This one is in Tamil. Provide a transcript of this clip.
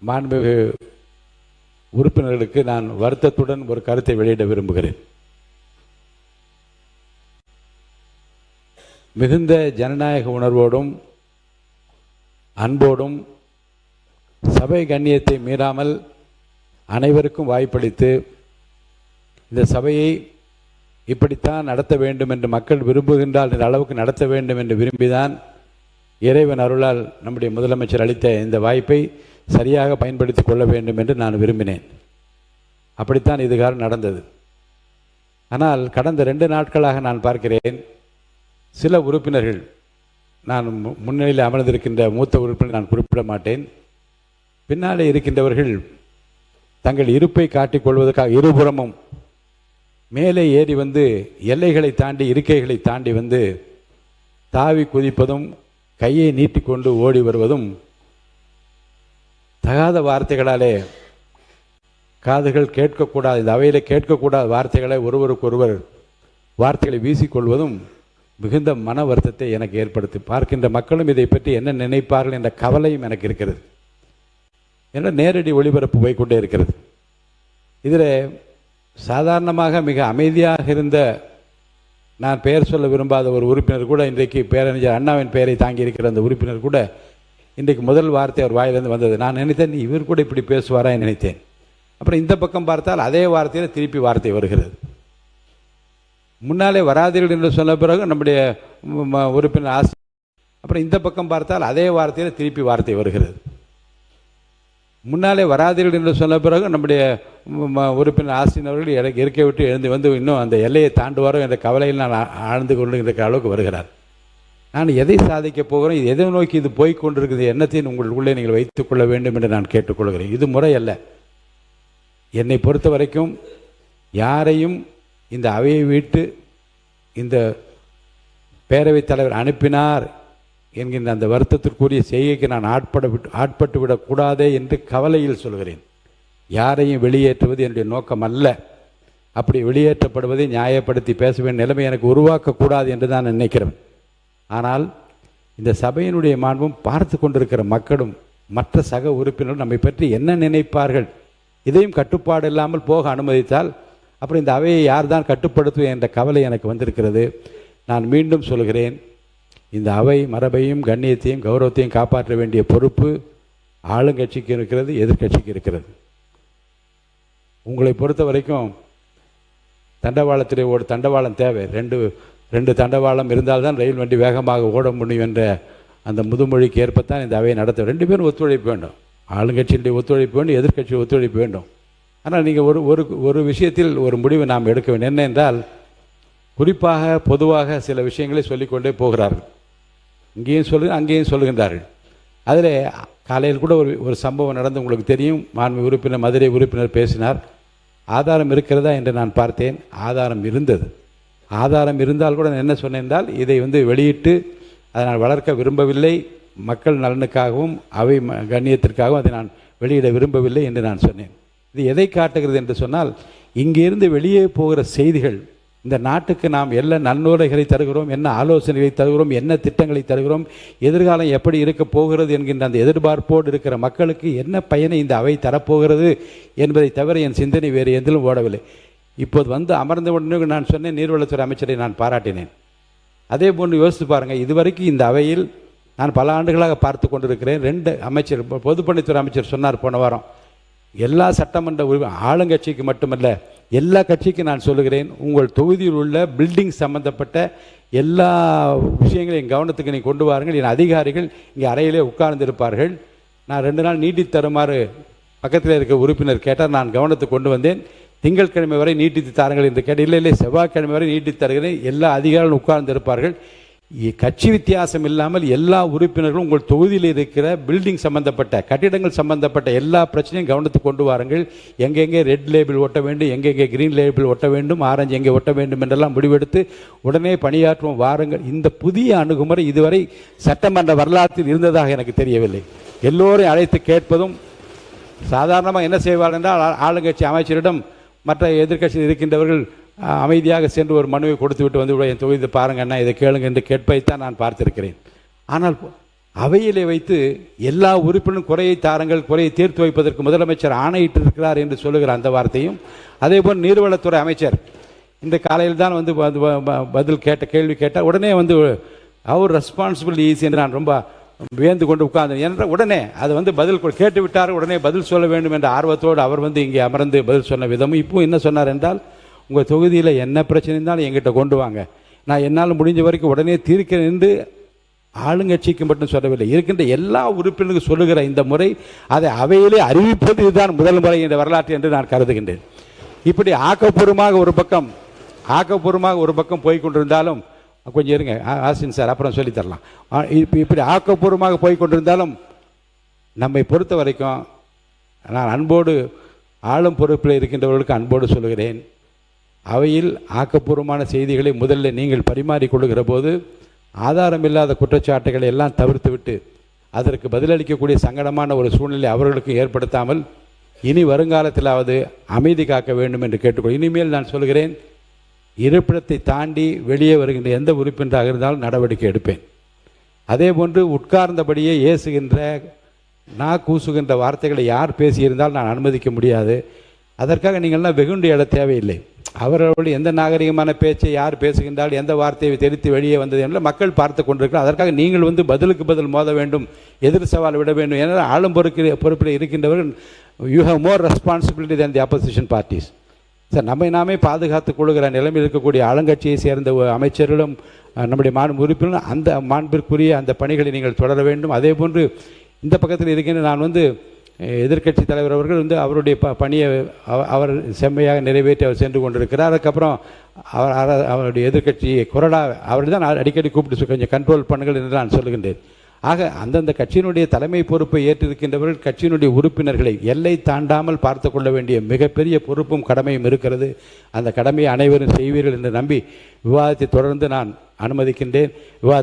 மாண்புமிகு உறுப்பினர்களுக்கு நான் வருத்தத்துடன் ஒரு கருத்தை வெளியிட விரும்புகிறேன். மிகுந்த ஜனநாயக உணர்வோடும் அன்போடும் சபை கண்ணியத்தை மீறாமல் அனைவருக்கும் வாய்ப்பளித்து இந்த சபையை இப்படித்தான் நடத்த வேண்டும் என்று மக்கள் விரும்புகின்றால் இந்த அளவுக்கு நடத்த வேண்டும் என்று விரும்பிதான் இறைவன் அருளால் நம்முடைய முதலமைச்சர் அளித்த இந்த வாய்ப்பை சரியாக பயன்படுத்தி கொள்ள வேண்டும் என்று நான் விரும்பினேன். அப்படித்தான் இதுகாரம் நடந்தது. ஆனால் கடந்த 2 நாட்களாக நான் பார்க்கிறேன், சில உறுப்பினர்கள், நான் முன்னிலையில் அமர்ந்திருக்கின்ற மூத்த உறுப்பினர் நான் குறிப்பிட மாட்டேன், பின்னாலே இருக்கின்றவர்கள் தங்கள் இருப்பை காட்டிக்கொள்வதற்காக இருபுறமும் மேலே ஏறி வந்து எல்லைகளை தாண்டி இருக்கைகளை தாண்டி வந்து தாவி குதிப்பதும் கையை நீட்டிக்கொண்டு ஓடி வருவதும் தகாத வார்த்தைகளாலே காதுகள் கேட்கக்கூடாது, இந்த அவையில் கேட்கக்கூடாத வார்த்தைகளை ஒருவருக்கொருவர் வார்த்தைகளை வீசிக்கொள்வதும் மிகுந்த மன வருத்தத்தை எனக்கு ஏற்படுத்தி பார்க்கின்ற மக்களும் இதை பற்றி என்ன நினைப்பார்கள் என்ற கவலையும் எனக்கு இருக்கிறது. என்ற நேரடி ஒளிபரப்பு போய்கொண்டே இருக்கிறது. இதில் சாதாரணமாக மிக அமைதியாக இருந்த, நான் பெயர் சொல்ல விரும்பாத ஒரு உறுப்பினர் கூட இன்றைக்கு பேரறிஞர் அண்ணாவின் பெயரை தாங்கி இருக்கிற அந்த உறுப்பினர் கூட இன்றைக்கு முதல் வார்த்தை அவர் வாயிலிருந்து வந்தது. நான் நினைத்தேன் இவர் கூட இப்படி பேசுவாரா நினைத்தேன். அப்புறம் இந்த பக்கம் பார்த்தால் அதே வார்த்தையில் திருப்பி வார்த்தை வருகிறது. முன்னாலே வராதீர்கள் என்று சொன்ன பிறகு நம்முடைய உறுப்பினர் ஆசி, அப்புறம் இந்த பக்கம் பார்த்தால் அதே வார்த்தையில் திருப்பி வார்த்தை வருகிறது. முன்னாலே வராதீர்கள் என்று சொன்ன பிறகு நம்முடைய உறுப்பினர் ஆசிரியர் அவர்கள் இருக்கை விட்டு எழுந்து வந்து இன்னும் அந்த எல்லையை தாண்டுவாரோ என்ற கவலையில் நான் ஆழ்ந்து கொண்டிருக்கிற அளவுக்கு வருகிறார். நான் எதை சாதிக்கப் போகிறேன், இது எதை நோக்கி இது போய்கொண்டிருக்கிறது, எண்ணத்தையும் உங்களுக்குள்ளே நீங்கள் வைத்துக் கொள்ள வேண்டும் என்று நான் கேட்டுக்கொள்கிறேன். இது முறை அல்ல. என்னை பொறுத்த வரைக்கும் யாரையும் இந்த அவையை விட்டு இந்த பேரவைத் தலைவர் அனுப்பினார் என்கின்ற அந்த வருத்தத்திற்குரிய செய்கைக்கு நான் ஆட்பட்டு விடக்கூடாதே என்று கவலையில் சொல்கிறேன். யாரையும் வெளியேற்றுவது என்னுடைய நோக்கம் அல்ல. அப்படி வெளியேற்றப்படுவதை நியாயப்படுத்தி பேச வேண்டிய நிலைமை எனக்கு உருவாக்கக்கூடாது என்று தான் நினைக்கிறேன். ஆனால் இந்த சபையினுடைய மாண்பும் பார்த்து கொண்டிருக்கிற மக்களும் மற்ற சக உறுப்பினரும் நம்மை பற்றி என்ன நினைப்பார்கள், இதையும் கட்டுப்பாடு இல்லாமல் போக அனுமதித்தால் அப்புறம் இந்த அவையை யார் தான் கட்டுப்படுத்துவது என்ற கவலை எனக்கு வந்திருக்கிறது. நான் மீண்டும் சொல்கிறேன், இந்த அவை மரபையும் கண்ணியத்தையும் கௌரவத்தையும் காப்பாற்ற வேண்டிய பொறுப்பு ஆளுங்கட்சிக்கு இருக்கிறது, எதிர்கட்சிக்கு இருக்கிறது. உங்களை பொறுத்த வரைக்கும் தண்டவாளத்திலே ஒரு தண்டவாளம் தேவை, ரெண்டு தண்டவாளம் இருந்தால்தான் ரயில் வண்டி வேகமாக ஓட முடியும் என்ற அந்த முதுமொழிக்கு ஏற்பத்தான் இந்த அவையை நடத்த 2 பேரும் ஒத்துழைப்பு வேண்டும். ஆளுங்கட்சியினுடைய ஒத்துழைப்பு வேண்டும், எதிர்கட்சி ஒத்துழைப்பு வேண்டும். ஆனால் நீங்கள் ஒரு விஷயத்தில் ஒரு முடிவை நாம் எடுக்க வேண்டும். என்ன என்றால், குறிப்பாக பொதுவாக சில விஷயங்களை சொல்லிக்கொண்டே போகிறார்கள். இங்கேயும் அங்கேயும் சொல்லுகின்றார்கள். அதில் காலையில் கூட ஒரு சம்பவம் நடந்து உங்களுக்கு தெரியும். மாண்பு உறுப்பினர், மதுரை உறுப்பினர் பேசினார். ஆதாரம் இருக்கிறதா என்று நான் பார்த்தேன். ஆதாரம் இருந்தது. ஆதாரம் இருந்தால் கூட நான் என்ன சொன்னேன் என்றால், இதை வெளியிட்டு அதை நான் வளர்க்க விரும்பவில்லை, மக்கள் நலனுக்காகவும் அவை கண்ணியத்திற்காகவும் அதை நான் வெளியிட விரும்பவில்லை என்று நான் சொன்னேன். இது எதை காட்டுகிறது என்று சொன்னால், இங்கிருந்து வெளியே போகிற செய்திகள் இந்த நாட்டுக்கு நாம் என்ன நன்முறைகளை தருகிறோம், என்ன ஆலோசனைகளை தருகிறோம், என்ன திட்டங்களை தருகிறோம், எதிர்காலம் எப்படி இருக்க போகிறது என்கின்ற அந்த எதிர்பார்ப்போடு இருக்கிற மக்களுக்கு என்ன பயனை இந்த அவை தரப்போகிறது என்பதை தவிர என் சிந்தனை வேறு எதிலும் ஓடவில்லை. இப்போது அமர்ந்த உடனே நான் சொன்னேன், நீர்வளத்துறை அமைச்சரை நான் பாராட்டினேன். அதே போன்று யோசித்து பாருங்கள், இதுவரைக்கும் இந்த அவையில் நான் பல ஆண்டுகளாக பார்த்து கொண்டிருக்கிறேன். 2 அமைச்சர், பொதுப்பணித்துறை அமைச்சர் சொன்னார் போன வாரம், எல்லா சட்டமன்ற ஆளுங்கட்சிக்கு மட்டுமல்ல எல்லா கட்சிக்கும் நான் சொல்லுகிறேன், உங்கள் தொகுதியில் உள்ள பில்டிங் சம்பந்தப்பட்ட எல்லா விஷயங்களையும் கவனத்துக்கு நீங்கள் கொண்டு வாருங்கள். என் அதிகாரிகள் இங்கே அறையிலே உட்கார்ந்திருப்பார்கள். நான் 2 நாள் நீட்டித்து தருமாறு பக்கத்தில் இருக்க உறுப்பினர் கேட்டால் நான் கவனத்துக்கு கொண்டு வந்தேன். திங்கட்கிழமை வரை நீட்டித்து தாருங்கள் என்று கேட்டு, இல்லை செவ்வாய்க்கிழமை வரை நீட்டித்து தருகிறேன். எல்லா அதிகாரிகளும் உட்கார்ந்திருப்பார்கள். கட்சி வித்தியாசம் இல்லாமல் எல்லா உறுப்பினர்களும் உங்கள் தொகுதியில் இருக்கிற பில்டிங் சம்பந்தப்பட்ட கட்டிடங்கள் சம்பந்தப்பட்ட எல்லா பிரச்சனையும் கவனத்துக்கு கொண்டு வாருங்கள். எங்கெங்கே ரெட் லேபிள் ஒட்ட வேண்டும், எங்கெங்கே கிரீன் லேபிள் ஒட்ட வேண்டும், ஆரஞ்சு எங்கே ஒட்ட வேண்டும் என்றெல்லாம் முடிவெடுத்து உடனே பணியாற்றுவோம் வாருங்கள். இந்த புதிய அணுகுமுறை இதுவரை சட்டமன்ற வரலாற்றில் இருந்ததாக எனக்கு தெரியவில்லை. எல்லோரையும் அழைத்து கேட்பதும், சாதாரணமாக என்ன செய்வார்கள் என்றால், ஆளுங்கட்சி அமைச்சரிடம் மற்ற எதிர்கட்சியில் இருக்கின்றவர்கள் அமைதியாக சென்று ஒரு மனுவை கொடுத்து விட்டு வந்து என் தொகுதி பாருங்க அண்ணா, இதை கேளுங்க என்று கேட்பதைத்தான் நான் பார்த்திருக்கிறேன். ஆனால் அவையிலே வைத்து எல்லா உறுப்பினரும் குறையை தாருங்கள், குறையை தீர்த்து வைப்பதற்கு முதலமைச்சர் ஆணையிட்டிருக்கிறார் என்று சொல்லுகிற அந்த வார்த்தையும், அதேபோல் நீர்வளத்துறை அமைச்சர் இந்த காலையில் தான் வந்து பதில் கேள்வி கேட்டால் உடனே வந்து அவர் ரெஸ்பான்சிபிள் ஈஸி என்று நான் ரொம்ப வியந்து கொண்டு உட்கார்ந்தேன். என்ற உடனே அது வந்து பதில் கேட்டு விட்டார், உடனே பதில் சொல்ல வேண்டும் என்ற ஆர்வத்தோடு அவர் வந்து இங்கே அமர்ந்து பதில் சொன்ன விதமும் இப்போ என்ன சொன்னார் என்றால், உங்கள் தொகுதியில் என்ன பிரச்சனை இருந்தாலும் எங்கிட்ட கொண்டு வாங்க, நான் என்னால் முடிஞ்ச வரைக்கும் உடனே தீர்க்கிறேன் என்று ஆளுங்கட்சிக்கு மட்டும் சொல்லவில்லை, இருக்கின்ற எல்லா உறுப்பினருக்கும் சொல்லுகிற இந்த முறை அதை அவையிலே அறிவிப்பது இதுதான் முதல் முறை என்ற வரலாற்று என்று நான் கருதுகின்றேன். இப்படி ஆக்கப்பூர்வமாக ஒரு பக்கம் போய்கொண்டிருந்தாலும், கொஞ்சம் இருங்க ஆசின் சார் அப்புறம் சொல்லித்தரலாம். இப்படி ஆக்கப்பூர்வமாக போய்கொண்டிருந்தாலும் நம்மை பொறுத்த வரைக்கும் நான் அன்போடு ஆளும் பொறுப்பில் இருக்கின்றவர்களுக்கு அன்போடு சொல்லுகிறேன், அவையில் ஆக்கப்பூர்வமான செய்திகளை முதல்ல நீங்கள் பரிமாறிக்கொள்ளுகிற போது ஆதாரமில்லாத குற்றச்சாட்டுகளை எல்லாம் தவிர்த்துவிட்டு அதற்கு பதிலளிக்கக்கூடிய சங்கடமான ஒரு சூழ்நிலை அவர்களுக்கு ஏற்படுத்தாமல் இனி வருங்காலத்திலாவது அமைதி காக்க வேண்டும் என்று கேட்டுக்கொள். இனிமேல் நான் சொல்கிறேன், இருப்பிடத்தை தாண்டி வெளியே வருகின்ற எந்த உறுப்பினராக இருந்தாலும் நடவடிக்கை எடுப்பேன். அதே போன்று உட்கார்ந்தபடியே ஏசுகின்ற கூசுகின்ற வார்த்தைகளை யார் பேசியிருந்தால் நான் அனுமதிக்க முடியாது. அதற்காக நீங்கள்லாம் வெகுண்டு எழ தேவையில்லை. அவர்களுடைய எந்த நாகரிகமான பேச்சை யார் பேசுகின்றால், எந்த வார்த்தையை தெரித்து வெளியே வந்தது என்று மக்கள் பார்த்து கொண்டிருக்கிறார். அதற்காக நீங்கள் வந்து பதிலுக்கு பதில் மோத வேண்டும், எதிர் சவால் விட வேண்டும். ஏன்னா ஆளும் பொறுப்பில் இருக்கின்றவர்கள் you have more responsibility than the opposition parties. Sir, நம்மை நாமே பாதுகாத்துக் கொள்ளுகிற நிலைமையில் இருக்கக்கூடிய ஆளுங்கட்சியை சேர்ந்த அமைச்சர்களும் நம்முடைய உறுப்பினரும் அந்த மாண்பிற்குரிய அந்த பணிகளை நீங்கள் தொடர வேண்டும். அதே போன்று இந்த பக்கத்தில் இருக்கின்ற நான் வந்து எதிர்க்கட்சி தலைவர் அவர்கள் வந்து அவருடைய பணியை அவர் செம்மையாக நிறைவேற்றி அவர் சென்று கொண்டிருக்கிறார். அதுக்கப்புறம் அவருடைய எதிர்க்கட்சி கொறடா அவர் தான் அடிக்கடி கூப்பிட்டு கொஞ்சம் கண்ட்ரோல் பண்ணுங்கள் என்று நான் சொல்லுகின்றேன். ஆக அந்தந்த கட்சியினுடைய தலைமை பொறுப்பை ஏற்றிருக்கின்றவர்கள் கட்சியினுடைய உறுப்பினர்களை எல்லை தாண்டாமல் பார்த்து கொள்ள வேண்டிய மிகப்பெரிய பொறுப்பும் கடமையும் இருக்கிறது. அந்த கடமையை அனைவரும் செய்வீர்கள் என்று நம்பி விவாதத்தை தொடர்ந்து நான் அனுமதிக்கின்றேன். விவாதத்தை